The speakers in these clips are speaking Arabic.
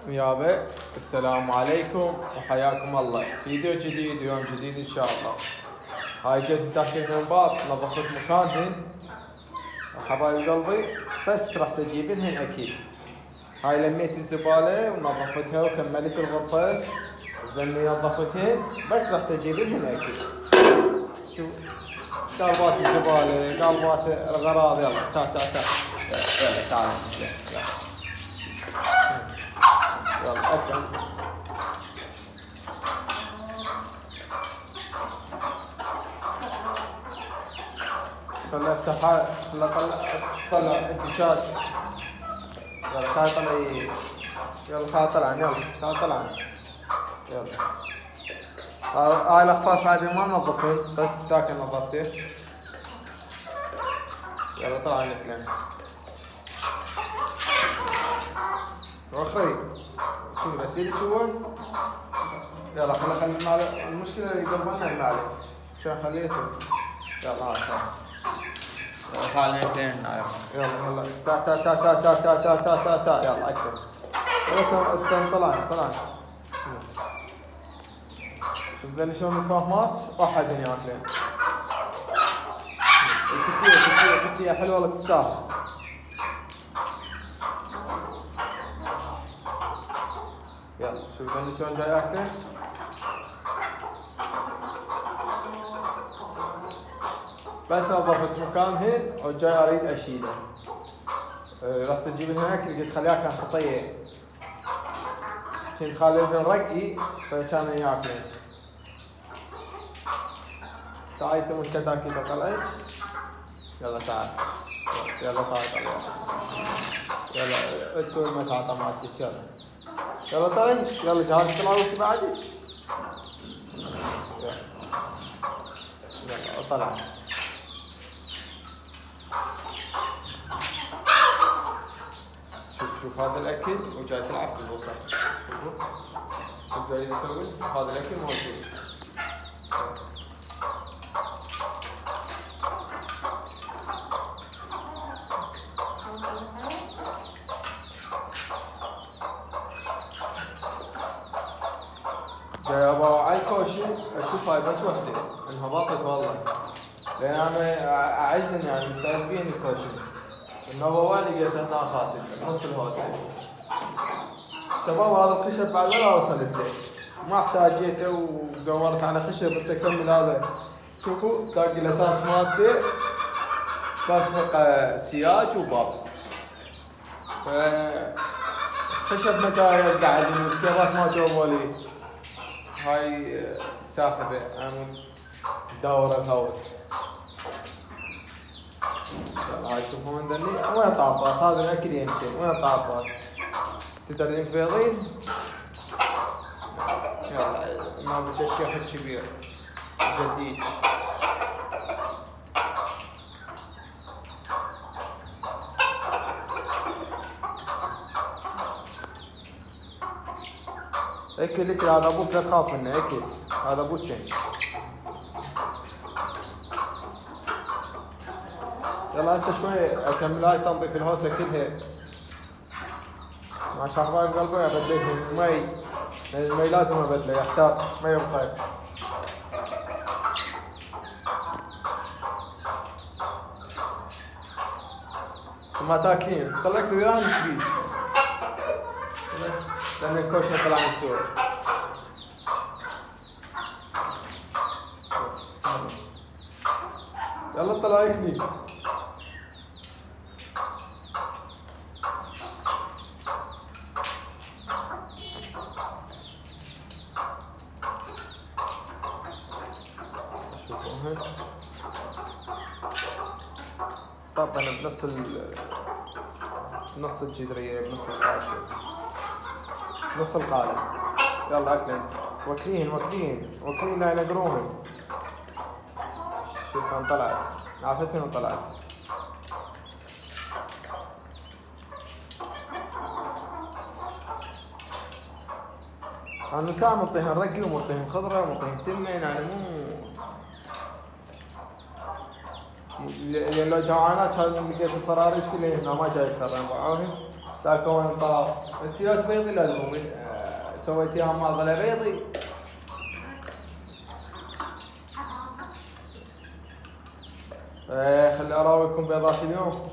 يابا السلام عليكم وحياكم الله. فيديو جديد ويوم جديد ان شاء الله. هاي جيت تحكي من باب نظفت مكانهن حبايب قلبي، بس راح تجيبنهن اكيد. هاي لميت الزبالة ونظفتها وكملت الغرفة ذني نظفتهن، بس راح تجيبنهن اكيد. شوف قلبات الزبالة قلبات الغراض. يلا تعال يلا تعال يلا افتح. خلنا افتحها. خلنا طلع الدجاج. يلا تعال طلعي. يلا تعال طلعن. يلا تعال طلعن. يلا هاي الاقفاص عادي ما نظفتهن، بس تاكل نظفتهن. يلا طلعن الاثنين. اخري شو غسيل شو؟ يلا خلي المشكلة اللي قبلنا المعلم عشان خليته. يلا هاي يلا تعال اثنين. يلا يلا تا يلا اكثر. يلا طلعن. شوف ذني شلون متفاهمات واحد ياكلين. الكتية حلوة والله تستاهل. يلا شوف ذني شلون جاي ياكلين. بس نظفت مكانهن وجاي اريد اشيله. رحت اجيب لهن اكل، قلت خليها كان خطيه. كنت خليتهن رقي فكانوا ياكلين. تعال تم الكتاكيت طلعت. يلا تعال. يلا تعال. يلا انتوا المساعدة مالتك. يلا تعال. يلا جهاز تلاوتي بعدك. يلا طلع. شوف هذا الاكل وجاي تلعب بالبوصه. شوف جاي يسوي هذا الاكل موجود. جاي ابغى على الكوشي اشوف هاي بس وحده انها باطت والله، لان انا اعزن يعني مستانس بين الكوشي. النووالي قلت هنا خاطر نص الهوسه. شباب هذا الخشب بعد ولا وصلت له، ما احتاجيته ودورت على خشب بالتكمل هذا. شوفوا تلاقي الاساس مالته بس سياج وباب. خشب متى قاعد المسكرات ما جابوا لي. هاي ساخذه عمود دورة هاوس. هاي شوفوا من ذني وين طابات. هذا الاكل يمكن وين طابات تدرين بيضين. يلا ما بجي واحد كبير جديد. اكل هذا ابوك لا تخاف منه. اكل هذا ابوك. يلا هسه شوي اكمل هاي تنظيف الهوسه كلها. مع شحبان قلبي ابدله المي. المي لازم ابدله، يحتاج مي وخير. ما تاكلين طلعت وياها مش لان الكوشه طلع مسوي. يلا طلع يكني. طبعا بنص الجدرية بنص القاشة نص القالب. يلا اكلن وكلين لا ينقروهن. شوفها طلعت عافتهن وطلعت. انا ساعة مطيهن رقي ومطيهن خضرة ومطيهن تمة، يعني مو لو جوعانات كان لقيت الفراريش كلها هنا ما جاي ترى باعوهن. تاكون طاف. انت لا تبيضي لا تقومي، سويتيها معضله بيضي. خلي اراويكم بيضات اليوم.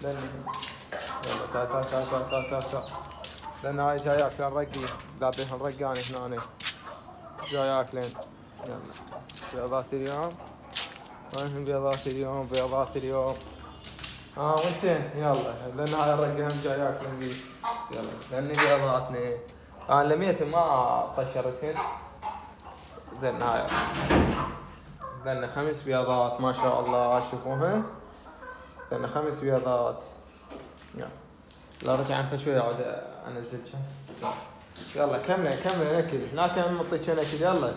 لان يلا تا لان هاي جاي ياكلن رقي، ذابيهن رقاني هنا جاي ياكلن. يلا بيضات اليوم، وينهم بيضات اليوم؟ بيضات اليوم. وانتين يلا، لان هاي الرقي هم جاي ياكلن بيه. يلا لاني بيضاتني انا لميتهم ما طشرتهن. لان هاي لان 5 بيضات ما شاء الله، شوفوها لان 5 بيضات. يلا رجع انفى شوي اقعد انزل شن. يلا كملي اكل، لا نعطيك اكل. يلا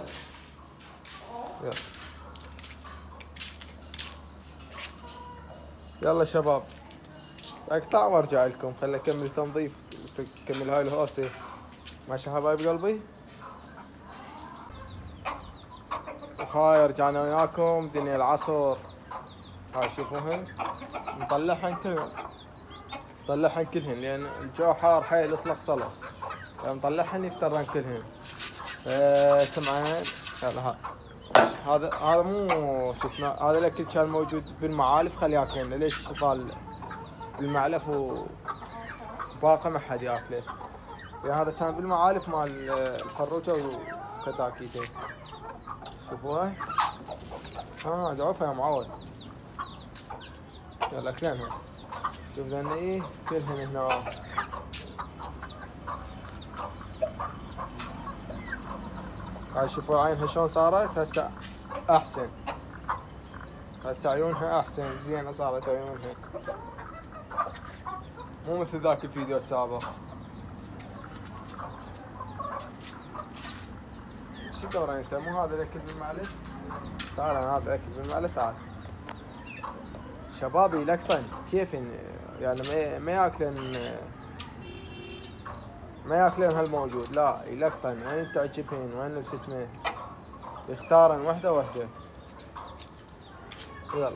يلا شباب، اقطع وارجع لكم. خلي اكمل تنظيف، كمل هاي الهوسه. ماشي حبايب قلبي. وهاي رجعنا وياكم دنيا العصر. هاي شوفوهن نطلعهن كلهن لان الجو حار حيل اصلخ صلى. يعني نطلعهن يفترن كلهن. سمعان. يلا هذا مو شو اسمه، هذا الاكل كان موجود بالمعالف خلي ياكلنا. ليش ضال بالمعلف وباقي ما حد ياكله؟ يعني هذا كان بالمعالف مال الخروجه وكتاكيته. شوفوها دعوفه يا معود. يلا اكلنها. شوف لان ايه كلهن هنا. هاي شوفوا عينها شلون صارت هسه احسن. هسه عيونها احسن، زينه صارت عيونها، مو مثل ذاك الفيديو السابق. شو تدور انت؟ مو هذا الاكل بالمعلف؟ تعال هذا اكل بالمعلف. تعال شبابي يلقطن كيف يعني ما ياكلن هالموجود، لا يلقطن وين تعجبهن وين شو اسمه، يختارن وحده. يلا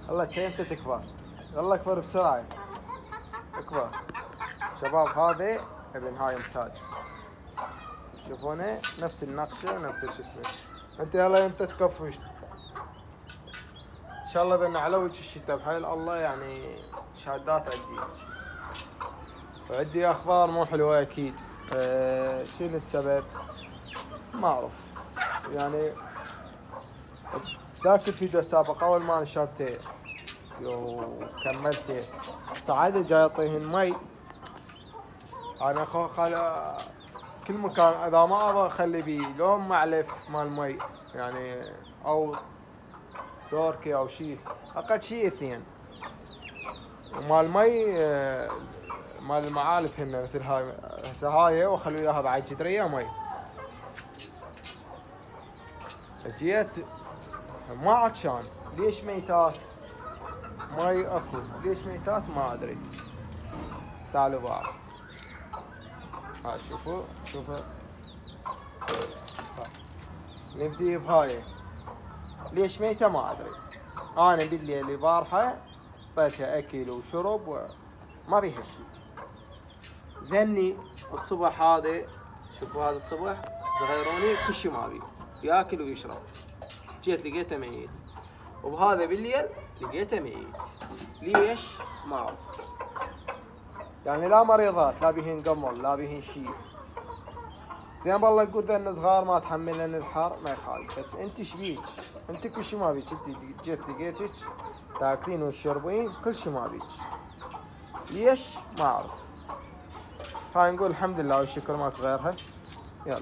الله كيف تكبر. يلا اكبر بسرعه، اكبر شباب. هذا ابن هاي متاج، شوفونه نفس النقشه ونفس شو اسمه. انت يلا انت تكفش ان شاء الله. بان على وجه الشتاء بحيل الله، يعني شهادات وعندي اخبار مو حلوه اكيد. شنو السبب؟ ما اعرف. يعني ذاك الفيديو السابق اول ما نشرته وكملته سعاده جاي يعطيهن مي. انا كل مكان اذا ما ابغى اخلي بيه لون معلف مال مي يعني، او دوركي او شيء، اقل شيء 2 ومال مي مال المعالف هنا مثل هاي. هسه هاي واخلي وياها بعد جدريه مي. جيت ما عطشان، ليش ميتات؟ مي اكو، ليش ميتات ما ادري. تعالوا بعض. شوفوا نبدي بهاي. ليش ميتة ما ادري. انا بالليل البارحة اعطيتها اكل وشرب وما بيها شيء. ذني الصبح هذا، شوفوا هذا الصبح صغيروني كل شيء ما بيه، ياكل ويشرب. جيت لقيته ميت، وبهذا بالليل لقيته ميت. ليش؟ ما اعرف. يعني لا مريضات، لا بيهن قمر، لا بيهن شيء. زين والله نقول ذن صغار ما تحملن الحر ما يخالف، بس انت شبيك؟ انت كل شيء ما بيك. انت جيت لقيتك تاكلين وتشربين كل شيء ما بيك. ليش؟ ما اعرف. هاي نقول الحمد لله والشكر ماكو غيرها. يلا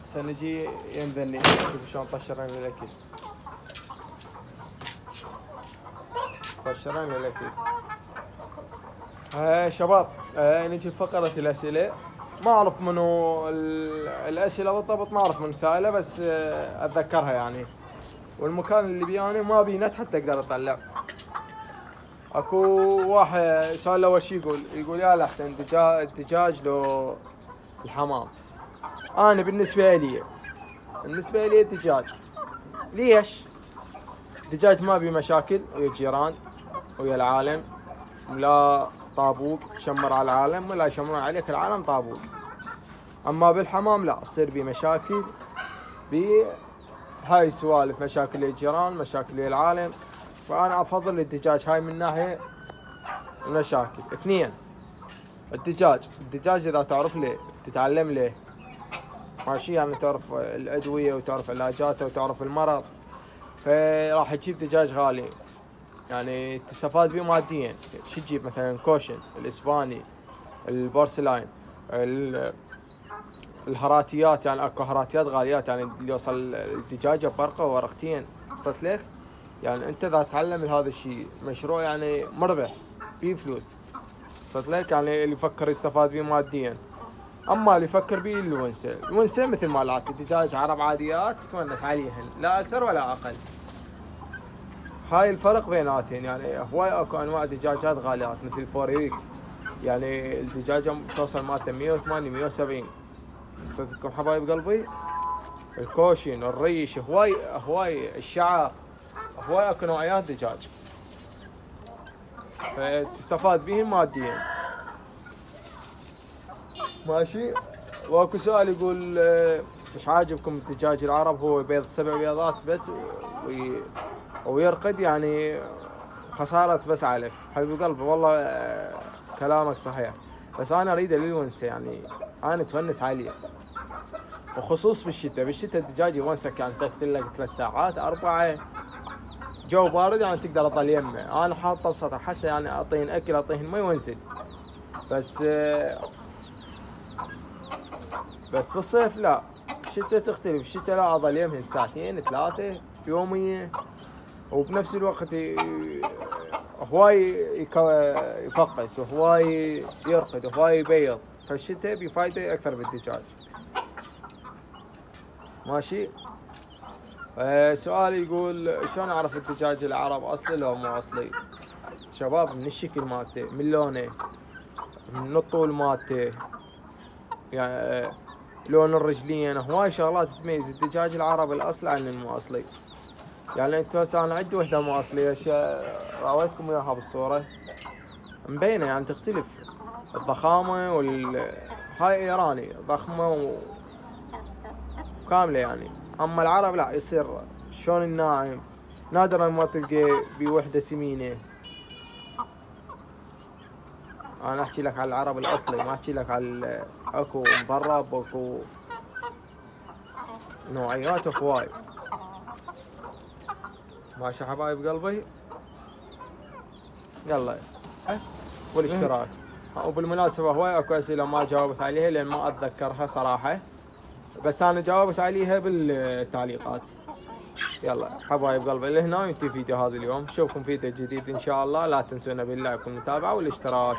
هسه نجي ينذني. شوف شلون طشرين الاكل، طشرين الاكل. شباب نجي فقرة الاسئلة. ما اعرف منو الاسئلة بالضبط، ما اعرف من سائله، بس اتذكرها يعني. والمكان اللي بياني ما بي نت حتى اقدر اطلع. اكو واحد سؤال اول شي يقول يا الاحسن الدجاج لو الحمام. انا بالنسبة لي الدجاج. ليش؟ الدجاج ما بيه مشاكل ويا الجيران ويا العالم، لا طابوق تشمر على العالم ولا يشمرون عليك العالم طابوق. اما بالحمام لا تصير بيه مشاكل، هاي السوالف، مشاكل الجيران، مشاكل العالم. فانا افضل الدجاج هاي من ناحيه المشاكل. اثنين، الدجاج اذا تعرف ليه تتعلم ليه، ماشي، يعني تعرف الادويه وتعرف علاجاته وتعرف المرض، فراح تجيب دجاج غالي، يعني تستفاد به ماديا. شو تجيب مثلا كوشن، الاسباني، البورسلاين، الهراتيات، يعني اكو هراتيات غاليات، يعني اللي يوصل الدجاجه بورقه وورقتين. وصلت لك؟ يعني انت اذا تتعلم هذا الشيء مشروع يعني مربح فيه فلوس. وصلت لك؟ يعني اللي يفكر يستفاد به ماديا. اما اللي يفكر به الونسه مثل مالات الدجاج عرب عاديات تتونس عليهن، لا اكثر ولا اقل. هاي الفرق بيناتهن. يعني هواي اكو انواع دجاجات غاليات مثل الفوريك، يعني الدجاجه توصل مالته 180 170. صدقكم حبايب قلبي، الكوشن، الريش، هواي الشعر، هواي اكو نوعيات دجاج فتستفاد بهم ماديا. ماشي. واكو سؤال يقول مش عاجبكم الدجاج العرب، هو بيض 7 بيضات بس ويرقد، يعني خسارة بس علف. حبيب قلبي والله كلامك صحيح، بس انا اريده للونسه، يعني انا اتونس عليه، وخصوص بالشتاء الدجاج يونسك، يعني تقتل لك 3 ساعات 4، جو بارد يعني تقدر اطل يمه. انا حاطه بسطح حسه، يعني اعطيهن اكل اعطيهن مي وانزل. بس بالصيف لا، الشتاء تختلف. الشتاء لا اظل يمهن 2 3 يومية، وبنفس الوقت هواي يفقس وهواي يرقد وهواي يبيض، فالشتاء بفايدة أكثر بالدجاج. ماشي. سؤال يقول شلون أعرف الدجاج العرب أصلي لو مو أصلي؟ شباب، من الشكل مالته، من لونه، من الطول مالته، يعني لون الرجلين، هواي شغلات تميز الدجاج العربي الأصلي عن المو أصلي. يعني انت هسه انا عندي وحده مو اصليه، راويتكم اياها بالصوره مبينه، يعني تختلف الضخامه هاي ايراني ضخمه وكامله يعني. اما العرب لا، يصير شلون الناعم، نادرا ما تلقى بوحده سمينه. انا احكي لك على العرب الاصلي، ما احكي لك على اكو مبرب واكو نوعيات هواي. ماشي حبايب قلبي، يلا والاشتراك. وبالمناسبة هواي اكو اسئلة ما جاوبت عليها لان ما اتذكرها صراحة، بس انا جاوبت عليها بالتعليقات. يلا حبايب قلبي، لهنا ينتهي فيديو هذا اليوم. نشوفكم فيديو جديد ان شاء الله. لا تنسونا باللايك والمتابعة والاشتراك.